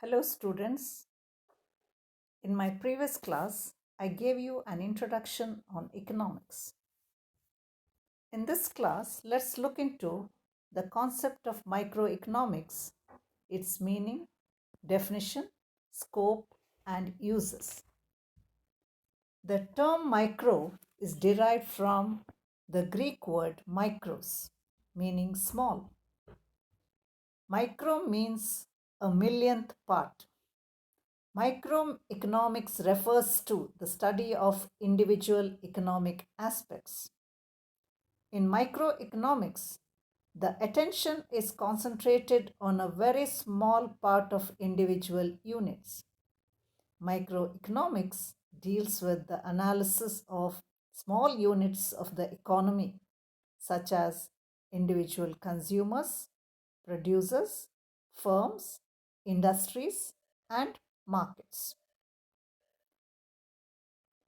Hello students. In my previous class, I gave you an introduction on economics. In this class, let's look into the concept of microeconomics, its meaning, definition, scope, and uses. The term micro is derived from the Greek word mikros, meaning small. Micro means a millionth part. Microeconomics refers to the study of individual economic aspects. In microeconomics, the attention is concentrated on a very small part of individual units. Microeconomics deals with the analysis of small units of the economy, such as individual consumers, producers, firms, industries, and markets.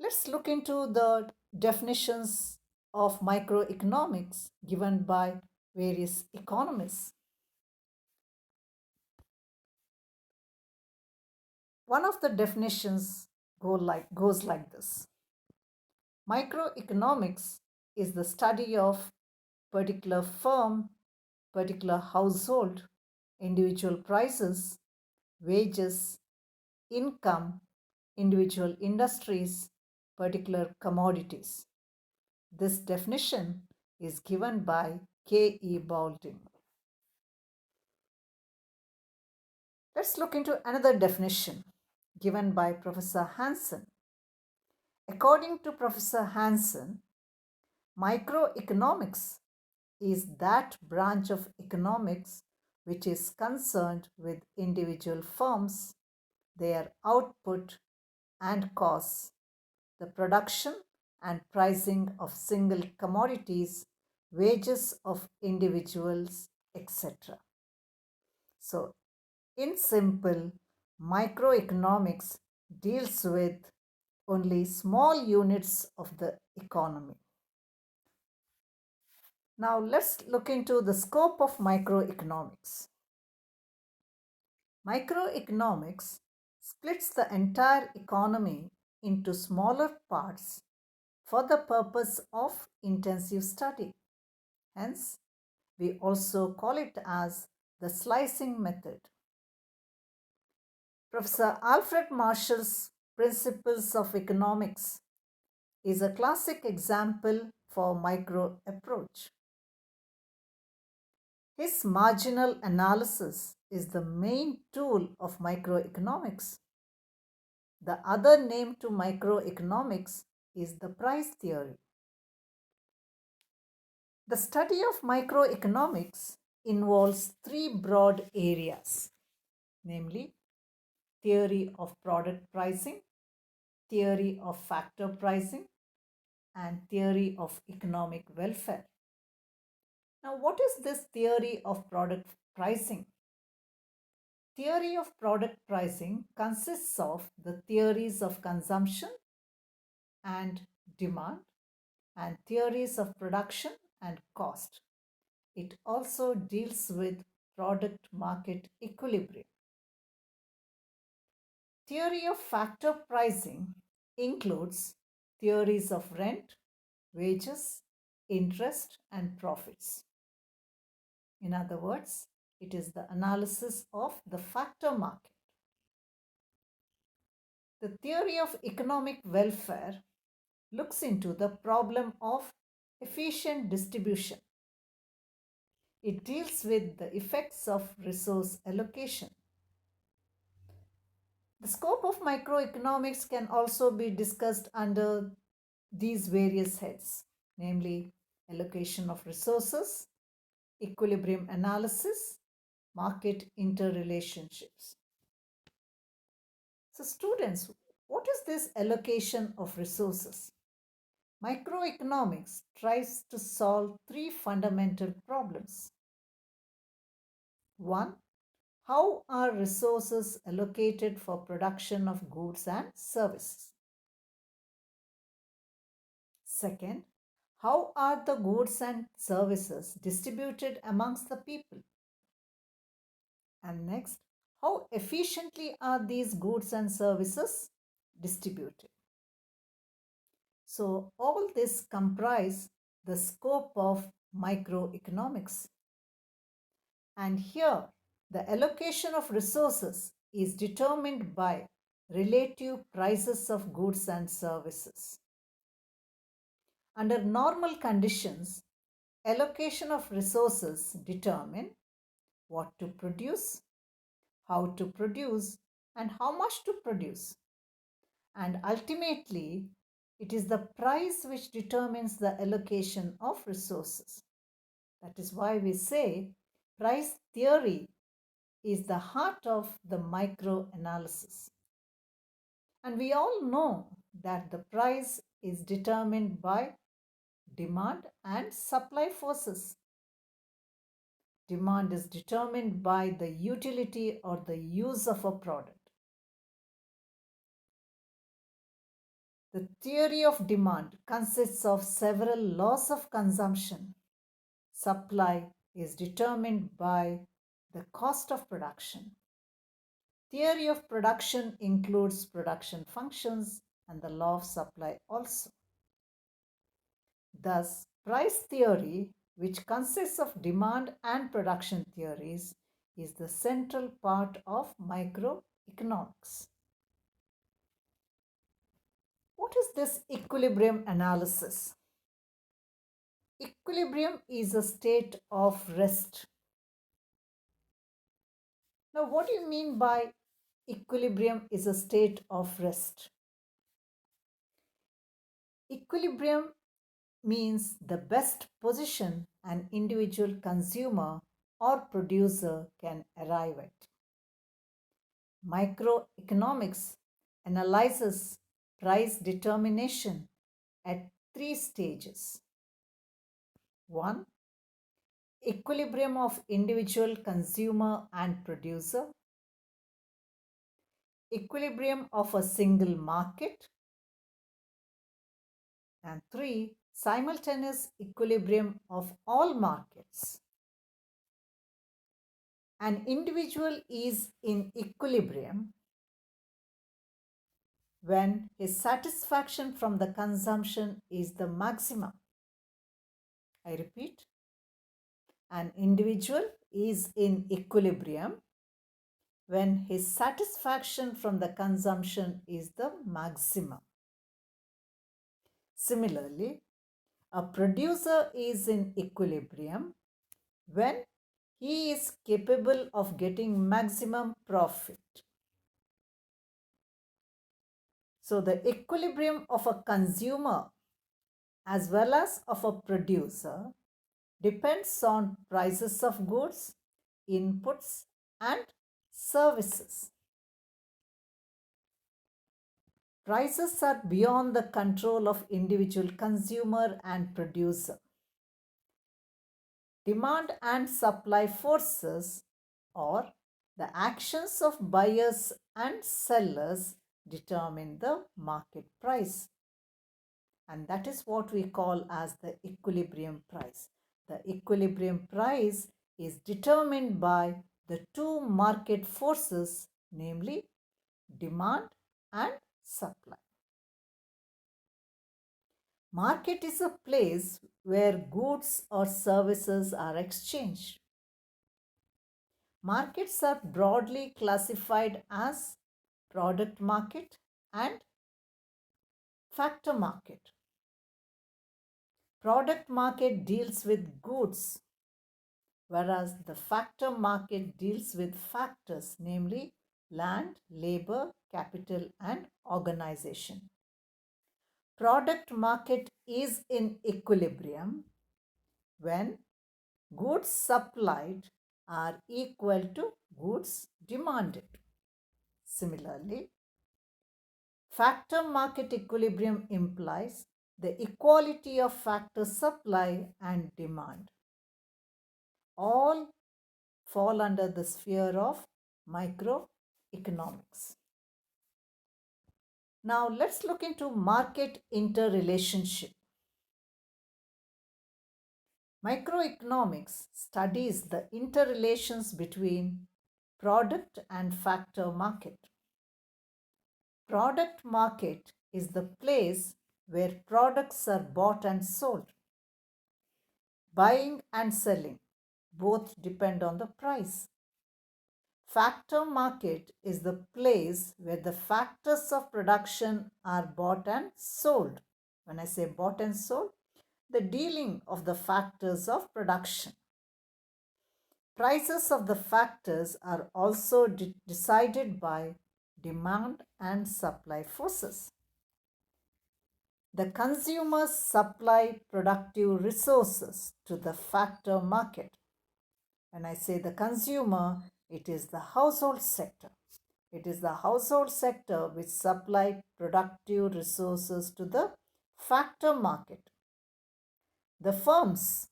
Let's look into the definitions of microeconomics given by various economists. One of the definitions goes like this. Microeconomics is the study of particular firm, particular household, individual prices, wages, income, individual industries, particular commodities. This definition is given by K.E. Baldwin. Let's look into another definition given by Professor Hansen. According to Professor Hansen, microeconomics is that branch of economics which is concerned with individual firms, their output and costs, the production and pricing of single commodities, wages of individuals, etc. So, in simple, microeconomics deals with only small units of the economy. Now, let's look into the scope of microeconomics. Microeconomics splits the entire economy into smaller parts for the purpose of intensive study. Hence, we also call it as the slicing method. Professor Alfred Marshall's Principles of Economics is a classic example for micro approach. His marginal analysis is the main tool of microeconomics. The other name to microeconomics is the price theory. The study of microeconomics involves three broad areas, namely theory of product pricing, theory of factor pricing, and theory of economic welfare. Now, what is this theory of product pricing? Theory of product pricing consists of the theories of consumption and demand and theories of production and cost. It also deals with product market equilibrium. Theory of factor pricing includes theories of rent, wages, interest, and profits. In other words, it is the analysis of the factor market. The theory of economic welfare looks into the problem of efficient distribution. It deals with the effects of resource allocation. The scope of microeconomics can also be discussed under these various heads, namely allocation of resources, equilibrium analysis, market interrelationships. So students, what is this allocation of resources? Microeconomics tries to solve three fundamental problems. One, how are resources allocated for production of goods and services? Second, how are the goods and services distributed amongst the people? And next, How efficiently are these goods and services distributed? So all this comprise the scope of microeconomics. And here, the allocation of resources is determined by relative prices of goods and services. Under normal conditions, allocation of resources determine what to produce, how to produce, and how much to produce. And ultimately, it is the price which determines the allocation of resources. That is why we say price theory is the heart of the microanalysis. And we all know that the price is determined by demand and supply forces. Demand is determined by the utility or the use of a product. The theory of demand consists of several laws of consumption. Supply is determined by the cost of production. Theory of production includes production functions and the law of supply also. Thus, price theory, which consists of demand and production theories, is the central part of microeconomics. What is this equilibrium analysis? Equilibrium is a state of rest. Now, what do you mean by equilibrium is a state of rest? Equilibrium means the best position an individual consumer or producer can arrive at. Microeconomics analyzes price determination at three stages. 1. Equilibrium of individual consumer and producer. Equilibrium of a single market. And 3. Simultaneous equilibrium of all markets. An individual is in equilibrium when his satisfaction from the consumption is the maximum. I repeat, an individual is in equilibrium when his satisfaction from the consumption is the maximum. Similarly, a producer is in equilibrium when he is capable of getting maximum profit. So, the equilibrium of a consumer as well as of a producer depends on prices of goods, inputs, and services. Prices are beyond the control of individual consumer and producer. Demand and supply forces or the actions of buyers and sellers determine the market price. And that is what we call as the equilibrium price. The equilibrium price is determined by the two market forces, namely demand and supply. Market is a place where goods or services are exchanged. Markets are broadly classified as product market and factor market. Product market deals with goods, whereas the factor market deals with factors, namely land, labor, capital, and organization. Product market is in equilibrium when goods supplied are equal to goods demanded. Similarly, factor market equilibrium implies the equality of factor supply and demand. All fall under the sphere of microeconomics. Now let's look into market interrelationship. Microeconomics studies the interrelations between Product and factor market. Product market is the place where products are bought and sold. Buying and selling both depend on the price. Factor market is the place where the factors of production are bought and sold. When I say bought and sold, the dealing of the factors of production. Prices of the factors are also decided by demand and supply forces. The consumers supply productive resources to the factor market. When I say the consumer, it is the household sector. It is the household sector which supply productive resources to the factor market. The firms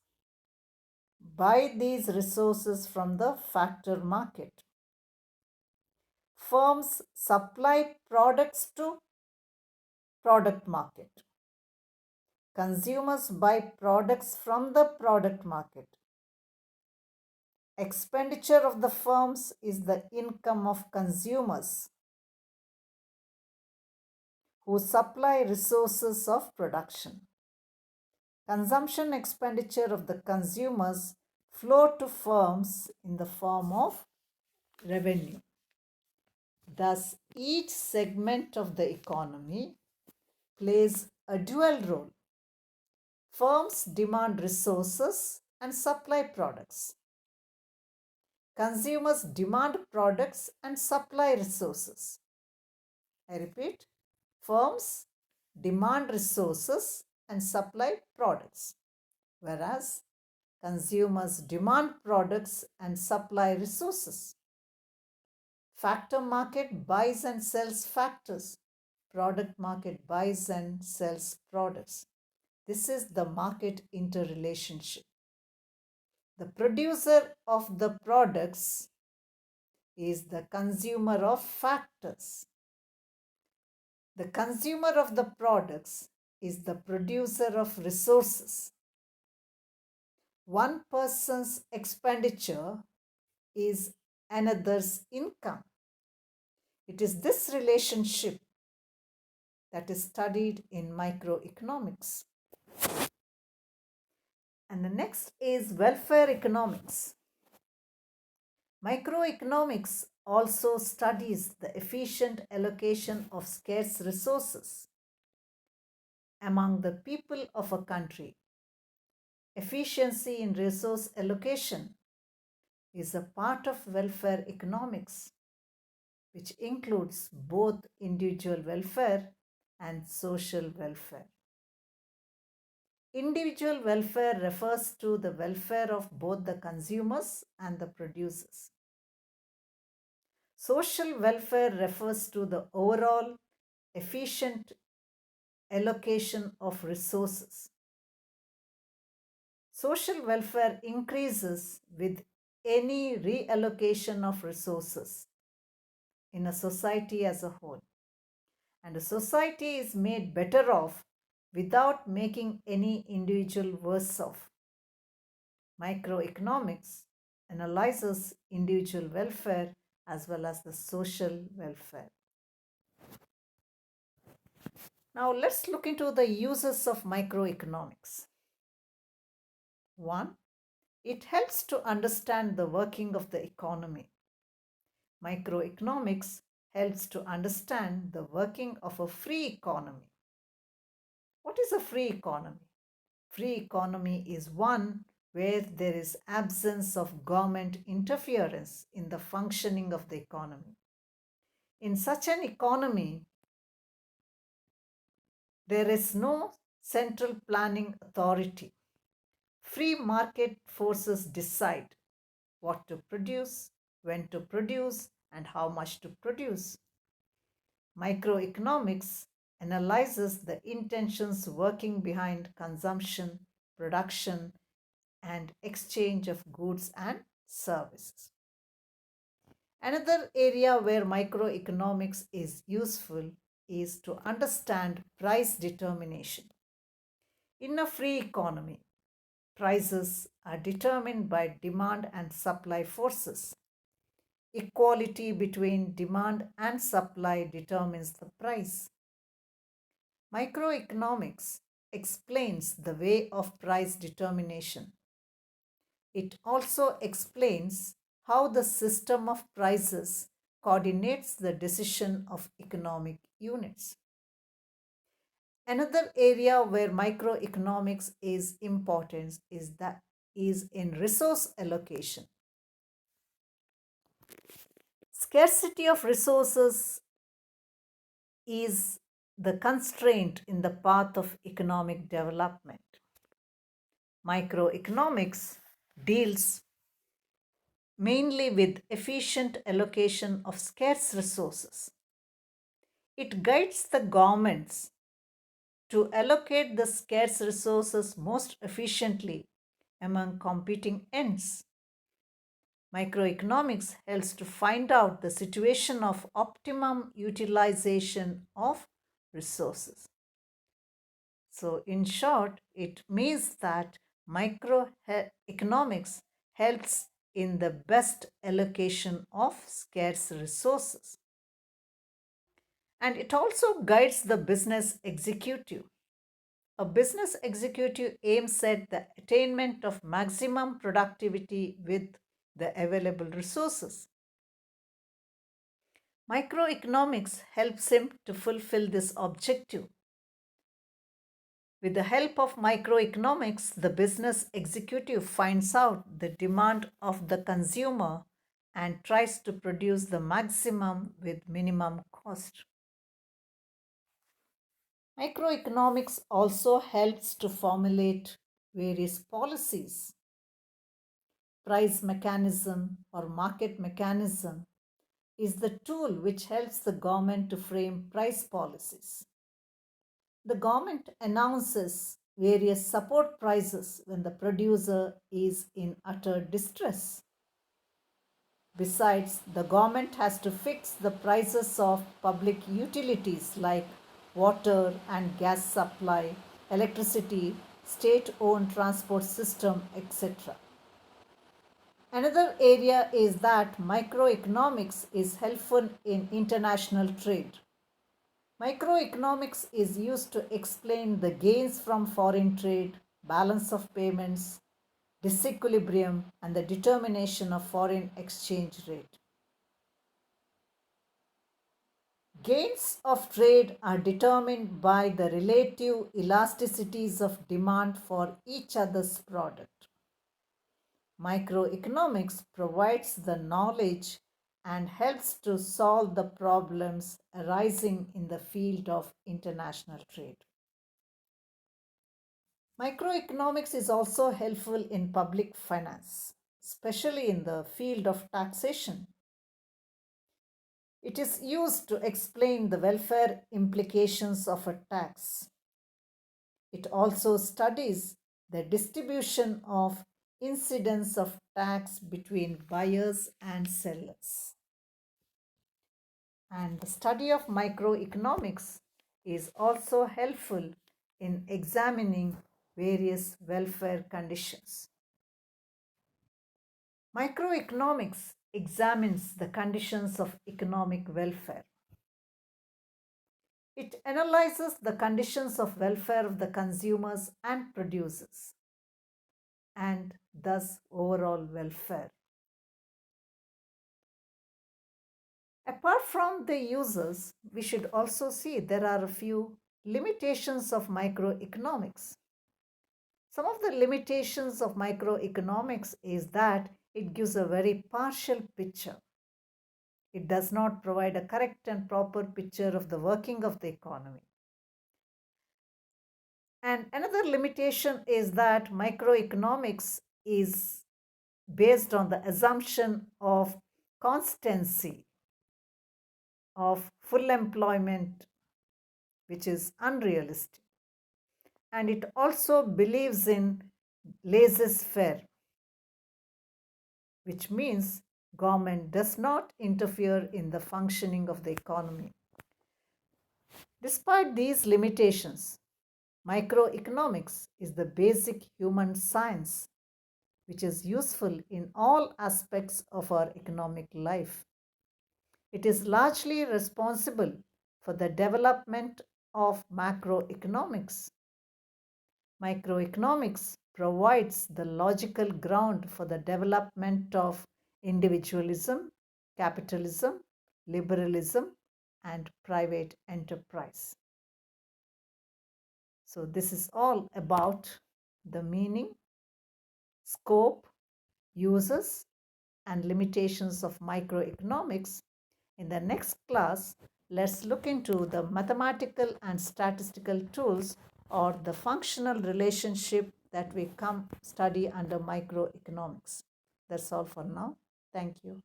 buy these resources from the factor market. Firms supply products to product market. Consumers buy products from the product market. Expenditure of the firms is the income of consumers who supply resources of production. Consumption expenditure of the consumers flow to firms in the form of revenue. Thus, each segment of the economy plays a dual role. Firms demand resources and supply products. Consumers demand products and supply resources. I repeat, firms demand resources and supply products, whereas consumers demand products and supply resources. Factor market buys and sells factors. Product market buys and sells products. This is the market interrelationship. The producer of the products is the consumer of factors. The consumer of the products is the producer of resources. One person's expenditure is another's income. It is this relationship that is studied in microeconomics. And the next is welfare economics. Microeconomics also studies the efficient allocation of scarce resources among the people of a country. Efficiency in resource allocation is a part of welfare economics, which includes both individual welfare and social welfare. Individual welfare refers to the welfare of both the consumers and the producers. Social welfare refers to the overall efficient allocation of resources. Social welfare increases with any reallocation of resources in a society as a whole, and a society is made better off without making any individual worse off. Microeconomics analyzes individual welfare as well as the social welfare. Now let's look into the uses of microeconomics. 1. It helps to understand the working of the economy. Microeconomics helps to understand the working of a free economy. What is a free economy? Free economy is one where there is absence of government interference in the functioning of the economy. In such an economy, there is no central planning authority. Free market forces decide what to produce, when to produce, and how much to produce. Microeconomics analyzes the intentions working behind consumption, production, and exchange of goods and services. Another area where microeconomics is useful is to understand price determination. In a free economy, prices are determined by demand and supply forces. equality between demand and supply determines the price. Microeconomics explains the way of price determination. It also explains how the system of prices coordinates the decision of economic units. Another area where microeconomics is important is in resource allocation. Scarcity of resources is the constraint in the path of economic development. Microeconomics deals mainly with efficient allocation of scarce resources. It guides the governments to allocate the scarce resources most efficiently among competing ends. Microeconomics helps to find out the situation of optimum utilization of resources. So, in short, it means that microeconomics helps in the best allocation of scarce resources. And it also guides the business executive. A business executive aims at the attainment of maximum productivity with the available resources. Microeconomics helps him to fulfill this objective. With the help of microeconomics, the business executive finds out the demand of the consumer and tries to produce the maximum with minimum cost. Microeconomics also helps to formulate various policies. Price mechanism or market mechanism is the tool which helps the government to frame price policies. The government announces various support prices when the producer is in utter distress. Besides, the government has to fix the prices of public utilities like water and gas supply, electricity, state owned transport system, etc. Another area is that microeconomics is helpful in international trade. Microeconomics is used to explain the gains from foreign trade, balance of payments, disequilibrium, and the determination of foreign exchange rate. Gains of trade are determined by the relative elasticities of demand for each other's product. Microeconomics provides the knowledge and helps to solve the problems arising in the field of international trade. Microeconomics is also helpful in public finance, especially in the field of taxation. It is used to explain the welfare implications of a tax. It also studies the distribution of incidence of tax between buyers and sellers. And the study of microeconomics is also helpful in examining various welfare conditions. Microeconomics examines the conditions of economic welfare. It analyzes the conditions of welfare of the consumers and producers, and thus overall welfare. Apart from the uses, we should also see there are a few limitations of microeconomics. Some of the limitations of microeconomics is that it gives a very partial picture. It does not provide a correct and proper picture of the working of the economy. And another limitation is that microeconomics is based on the assumption of constancy of full employment, which is unrealistic. And it also believes in laissez-faire, which means government does not interfere in the functioning of the economy. Despite these limitations, microeconomics is the basic human science which is useful in all aspects of our economic life. It is largely responsible for the development of macroeconomics. Microeconomics provides the logical ground for the development of individualism, capitalism, liberalism, and private enterprise. So, this is all about the meaning, scope, uses, and limitations of microeconomics. In the next class, let's look into the mathematical and statistical tools or the functional relationship that we come study under microeconomics. That's all for now. Thank you.